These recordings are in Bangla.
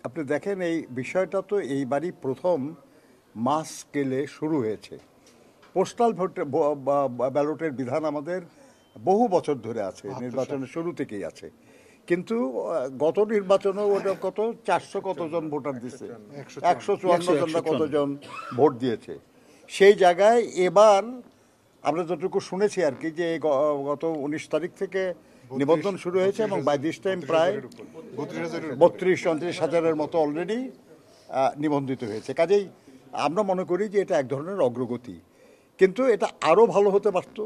আপনি দেখেন এই বিষয়টা তো এইবারই প্রথম মাস স্কেলে শুরু হয়েছে। পোস্টাল ভোটে ব্যালটের বিধান আমাদের বহু বছর ধরে আছে, নির্বাচনের শুরু থেকেই আছে। কিন্তু গত নির্বাচনেও ওটা কত 400 কতজন ভোটার দিচ্ছে, 154 জন না কতজন ভোট দিয়েছে। সেই জায়গায় এবার আমরা যতটুকু শুনেছি আর কি যে গত 19 তারিখ থেকে নিবন্ধন শুরু হয়েছে এবং বাই দিস টাইম প্রায় 32-34 হাজারের মতো অলরেডি নিবন্ধিত হয়েছে। কাজেই আমরা মনে করি যে এটা এক ধরনের অগ্রগতি, কিন্তু এটা আরও ভালো হতে পারত।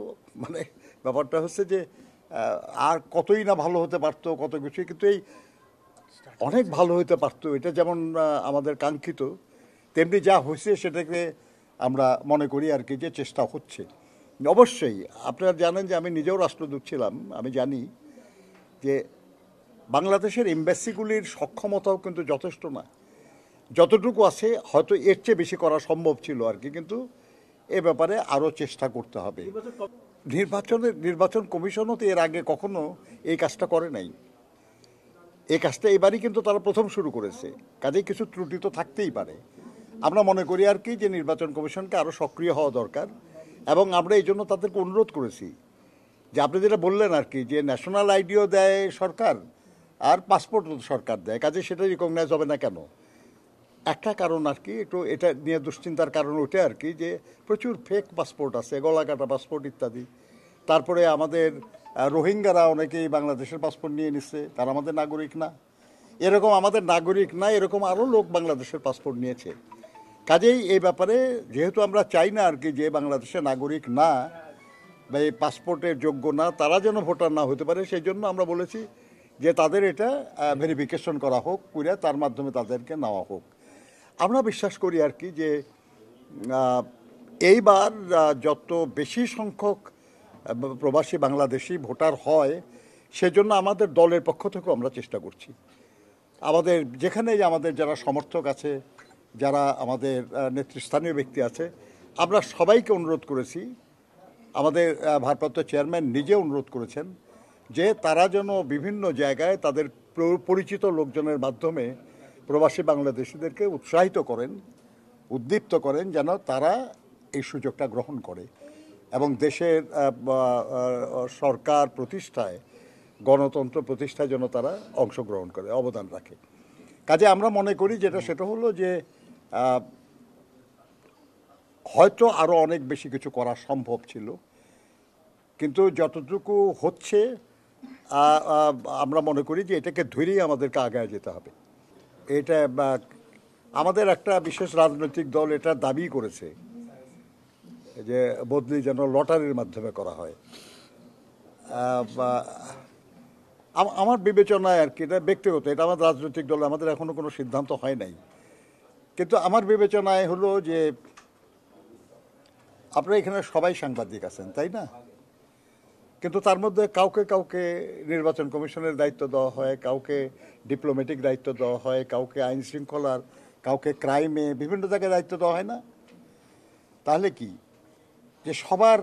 মানে ব্যাপারটা হচ্ছে যে আর কতই না ভালো হতে পারতো, কত কিছু, কিন্তু এই অনেক ভালো হতে পারতো। এটা যেমন আমাদের কাঙ্ক্ষিত, তেমনি যা হয়েছে সেটাকে আমরা মনে করি আর কি যে চেষ্টা হচ্ছে। অবশ্যই আপনারা জানেন যে আমি নিজেও রাষ্ট্রদূত ছিলাম, আমি জানি যে বাংলাদেশের এমবাসিগুলির সক্ষমতাও কিন্তু যথেষ্ট না। যতটুকু আছে হয়তো এর চেয়ে বেশি করা সম্ভব ছিল আর কি, কিন্তু এ ব্যাপারে আরও চেষ্টা করতে হবে। নির্বাচন কমিশনও তো এর আগে কখনো এই কাজটা করে নাই। এই কাজটা এবারই কিন্তু তারা প্রথম শুরু করেছে, কাজেই কিছু ত্রুটি তো থাকতেই পারে। আমরা মনে করি আর কি যে নির্বাচন কমিশনকে আরও সক্রিয় হওয়া দরকার, এবং আমরা এই জন্য তাদেরকে অনুরোধ করেছি যে আপনি যেটা বললেন আর কি যে ন্যাশনাল আইডিও দেয় সরকার আর পাসপোর্ট সরকার দেয়, কাজে সেটা রিকগনাইজ হবে না কেন? একটা কারণ আর কি, একটু এটা নিয়ে দুশ্চিন্তার কারণ ওঠে আর কি যে প্রচুর ফেক পাসপোর্ট আছে, গলাকাটা পাসপোর্ট ইত্যাদি। তারপরে আমাদের রোহিঙ্গারা অনেকেই বাংলাদেশের পাসপোর্ট নিয়ে নিচ্ছে, তারা আমাদের নাগরিক না। এরকম আমাদের নাগরিক না এরকম আরও লোক বাংলাদেশের পাসপোর্ট নিয়েছে। কাজেই এই ব্যাপারে যেহেতু আমরা চাই না আর কি যে বাংলাদেশের নাগরিক না বা এই পাসপোর্টের যোগ্য না তারা যেন ভোটার না হতে পারে, সেই জন্য আমরা বলেছি যে তাদের এটা ভেরিফিকেশন করা হোক, করে তার মাধ্যমে তাদেরকে নেওয়া হোক। আমরা বিশ্বাস করি আর কি যে এইবার যত বেশি সংখ্যক প্রবাসী বাংলাদেশি ভোটার হয়, সেজন্য আমাদের দলের পক্ষ থেকেও আমরা চেষ্টা করছি। আমাদের যেখানেই আমাদের যারা সমর্থক আছে, যারা আমাদের নেতৃস্থানীয় ব্যক্তি আছে, আমরা সবাইকে অনুরোধ করেছি, আমাদের ভারপ্রাপ্ত চেয়ারম্যান নিজে অনুরোধ করেছেন যে তারা যেন বিভিন্ন জায়গায় তাদের পরিচিত লোকজনের মাধ্যমে প্রবাসী বাংলাদেশিদেরকে উৎসাহিত করেন, উদ্দীপ্ত করেন যেন তারা এই সুযোগটা গ্রহণ করে এবং দেশের সরকার প্রতিষ্ঠায়, গণতন্ত্র প্রতিষ্ঠায় যেন তারা অংশগ্রহণ করে, অবদান রাখে। কাজে আমরা মনে করি যেটা সেটা হলো যে হয়তো আরও অনেক বেশি কিছু করা সম্ভব ছিল, কিন্তু যতটুকু হচ্ছে আমরা মনে করি যে এটাকে ধরেই আমাদেরকে আগায় যেতে হবে। এটা আমাদের একটা বিশেষ রাজনৈতিক দল এটা দাবি করেছে যে বদলি যেন লটারির মাধ্যমে করা হয়। আমার বিবেচনায় আর কি, এটা ব্যক্তিগত, এটা আমার রাজনৈতিক দল, আমাদের এখনো কোনো সিদ্ধান্ত হয় নাই, কিন্তু আমার বিবেচনায় হলো যে আপনারা এখানে সবাই সাংবাদিক আছেন তাই না, কিন্তু তার মধ্যে কাউকে কাউকে নির্বাচন কমিশনের দায়িত্ব দেওয়া হয়, কাউকে ডিপ্লোম্যাটিক দায়িত্ব দেওয়া হয়, কাউকে আইন শৃঙ্খলার, কাউকে ক্রাইমে, বিভিন্ন জায়গায় দায়িত্ব দেওয়া হয় না। তাহলে কি যে সবার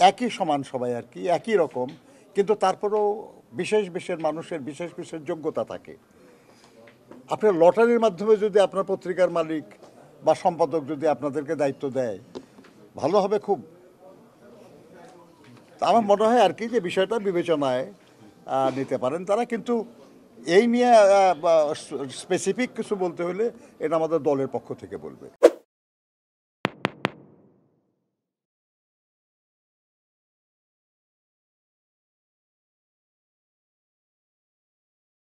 একই সমান সবাই আর কি, একই রকম, কিন্তু তারপরেও বিশেষ বিশেষ মানুষের বিশেষ বিশেষ যোগ্যতা থাকে। আপনার লটারির মাধ্যমে যদি আপনার পত্রিকার মালিক বা সম্পাদক যদি আপনাদেরকে দায়িত্ব দেয়, ভালো হবে খুব। আমার মনে হয় আর কি যে বিষয়টা বিবেচনায় নিতে পারেন তারা, কিন্তু এই নিয়ে স্পেসিফিক কিছু বলতে হলে এটা আমাদের দলের পক্ষ থেকে বলবে।